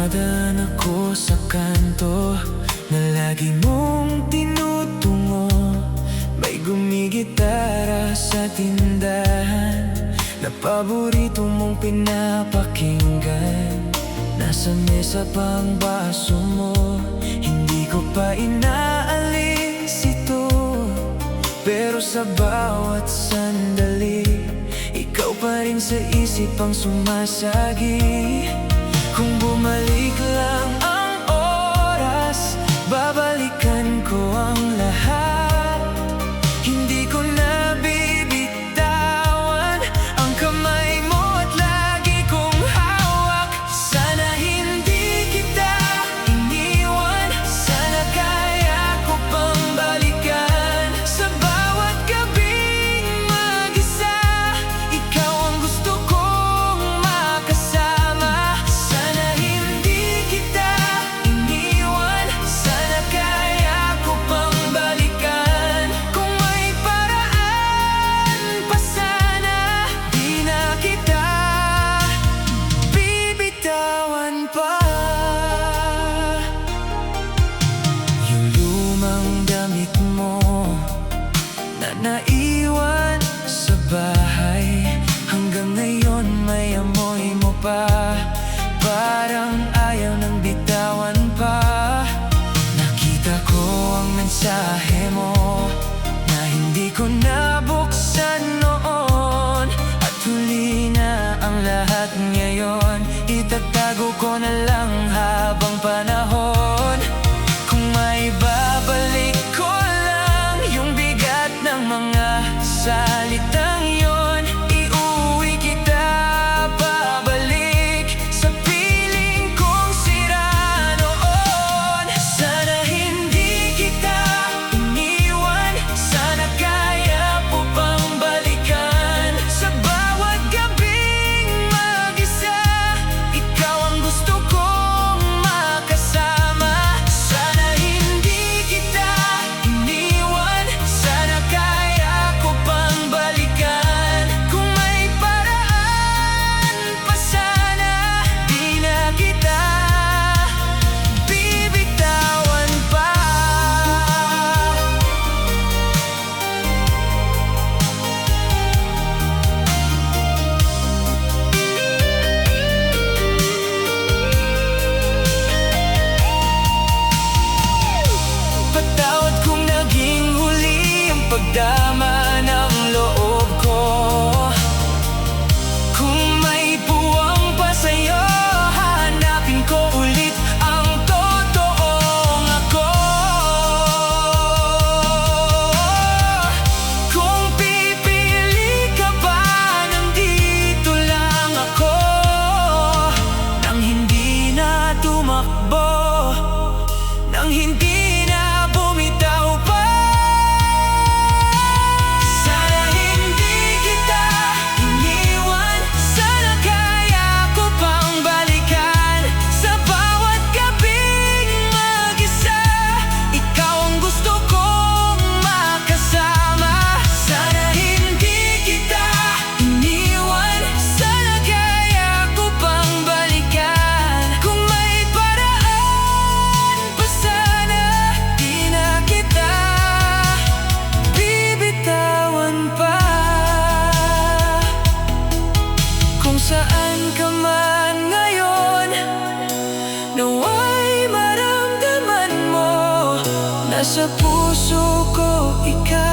Napadaan ako sa kanto na lagi mong tinutungo. May gumigitara sa tindahan na paborito mong pinapakinggan. Nasa mesa pang baso mo, hindi ko pa inaalis ito. Pero sa bawat sandali, ikaw pa rin sa isip ang sumasagi. Kung bumalik lang ang oras, babalikan ko ang lahat. Hindi ko na bibitawan ang kamay mo at lagi kong hawak. Sana hindi kita iniwan, sana kaya ko pang balikan. Sa bawat gabing mag-isa, ikaw ang gusto kong makasama. Sana hindi kita iniwan, sana kaya ko pang balikan. Kung may paraan pa sana, di na kita bibitawan pa. Yung lumang damit mo na naiwan sa bahay, hanggang ngayon may amoy mo pa. Parang ayaw nang bitawan pa. Nakita ko ang mensahe mo na hindi ko nabuksan noon, at huli na ang lahat ngayon. Itatago ko na lang habang panahon. Kung may babalik ko lang yung bigat ng mga salitang yon, iuwi kita pabalik sa piling kong sira noon. Sana hindi kita iniwan, sana kaya po pang balikan. Sa bawat gabing mag-isa, ikaw ang gusto kong makasama. Sana hindi kita iniwan, sana kaya ko pang balikan. Kung may paraan pa sana, di na kita bibitawan pa. Patawad kung naging huli ang pagdama ng loob ko. Kung may puwang pa sa'yo, hahanapin ko ulit ang totoong ako. Kung pipili ka ba, nandito lang ako. Nang hindi na tumakbo, nang hindi na bumitaw pa. Sana hindi kita iniwan, sana kaya ko pang balikan. Sa bawat gabing mag-isa, ikaw ang gusto kong makasama. Sana hindi kita iniwan, sana kaya ko pang balikan. Kung may paraan pa sana, di na kita bibitawan pa. Kung saan ka man ngayon, nawa'y maramdaman mo, nasa puso ko ikaw.